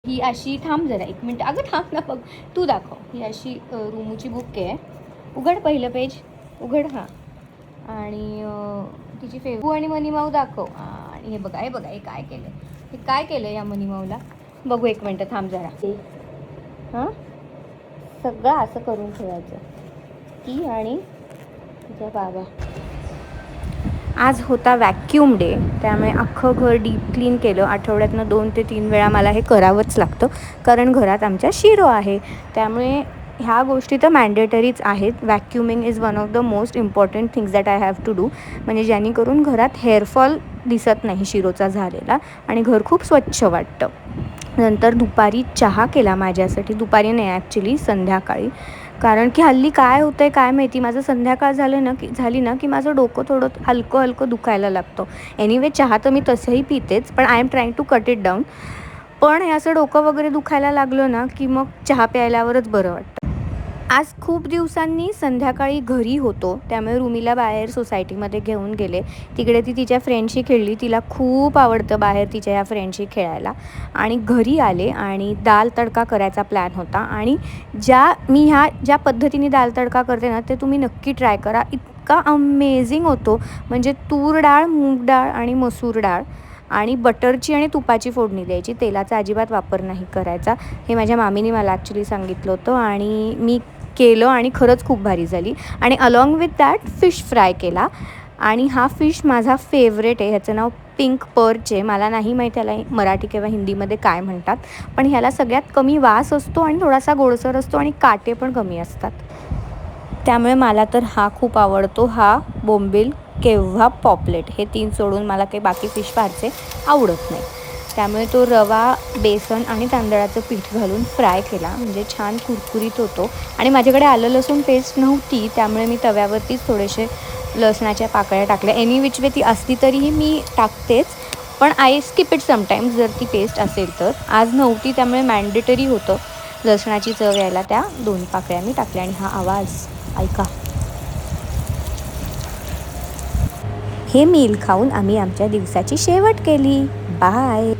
ही अशी, थांब जरा 1 मिनिट, अगं थांब ना, बघ तू दाखव. ही अशी रुमूची बुक आहे. उघड पहिलं पेज, उघड. हां. आणि तिची फेवू आणि मनीमाऊ दाखव. आणि हे बघा, हे बघा, हे काय केलं, हे काय केलं या मनीमाऊला. बघू 1 मिनिट, थांब जरा. हां, सगळं असं करून ठेवायचं. ती आणि तिचा बाबा. आज होता वॅक्यूम डे, त्यामुळे अख्खं घर डीप क्लीन केलं. आठवड्यातनं 2 ते 3 वेळा मला हे करावंच लागतं, कारण घरात आमच्या शिरो आहे. त्यामुळे ह्या गोष्टी तर मॅन्डेटरीच आहेत. Vacuuming is one of the most important things that I have to do, म्हणजे जेणेकरून घरात हेअरफॉल दिसत नाही शिरोचा झालेला आणि घर खूप स्वच्छ वाटतं. नंतर दुपारी चहा केला माझ्यासाठी. दुपारी नाही, ॲक्च्युली संध्याकाळी. कारण की हल्ली काय होतं आहे काय माहिती, माझं संध्याकाळ झाली ना की माझं डोकं थोडं हलकं हलकं दुखायला लागतं. एनिवे चहा तर मी तसंही पितेच, पण I am trying to cut it down. पण हे असं डोकं वगैरे दुखायला लागलं ना की मग चहा प्यायल्यावरच बरं वाटतं. आज खूप दिवसांनी संध्याकाळी घरी होतो, त्यामुळे रुमीला बाहेर सोसायटीमध्ये घेऊन गेले. तिकडे ती तिच्या फ्रेंडशी खेळली. तिला खूप आवडतं बाहेर तिच्या या फ्रेंडशी खेळायला. आणि घरी आले आणि दाल तडका करायचा प्लॅन होता. आणि मी ज्या पद्धतीने दाल तडका करते ना, ते तुम्ही नक्की ट्राय करा. इतका अमेझिंग होतो. म्हणजे तूर डाळ, मूग डाळ आणि मसूर डाळ आणि बटरची आणि तुपाची फोडणी द्यायची. तेलाचा अजिबात वापर नाही करायचा. हे माझ्या मामीने मला ॲक्च्युली सांगितलं होतं आणि मी केलं आणि खरंच खूप भारी झाली. आणि along with that fish fry केला. आणि हा फिश माझा फेवरेट आहे. ह्याचं नाव पिंक पर्च आहे. मला नाही माहीत ह्याला मराठी किंवा हिंदीमध्ये काय म्हणतात, पण ह्याला सगळ्यात कमी वास असतो आणि थोडासा गोडसर असतो आणि काटे पण कमी असतात. त्यामुळे मला तर हा खूप आवडतो. हा, बोंबील, केव्हा पॉपलेट, हे 3 सोडून मला काही बाकी फिश फारसे आवडत नाही. त्यामुळे तो रवा, बेसन आणि तांदळाचं पीठ घालून फ्राय केला, म्हणजे छान कुरकुरीत होतो. आणि माझ्याकडे आलं लसूण पेस्ट नव्हती, त्यामुळे मी तव्यावरतीच थोडेसे लसणाच्या पाकळ्या टाकल्या. एनी विच वे ती असली तरीही मी टाकतेच, पण आय स्किप इट समटाईम्स जर ती पेस्ट असेल तर. आज नव्हती, त्यामुळे मॅन्डेटरी होतं लसणाची चव यायला. त्या 2 पाकळ्या मी टाकल्या. आणि हा आवाज ऐका. हे मील खाऊन आम्ही आमच्या दिवसाची शेवट केली. बाय.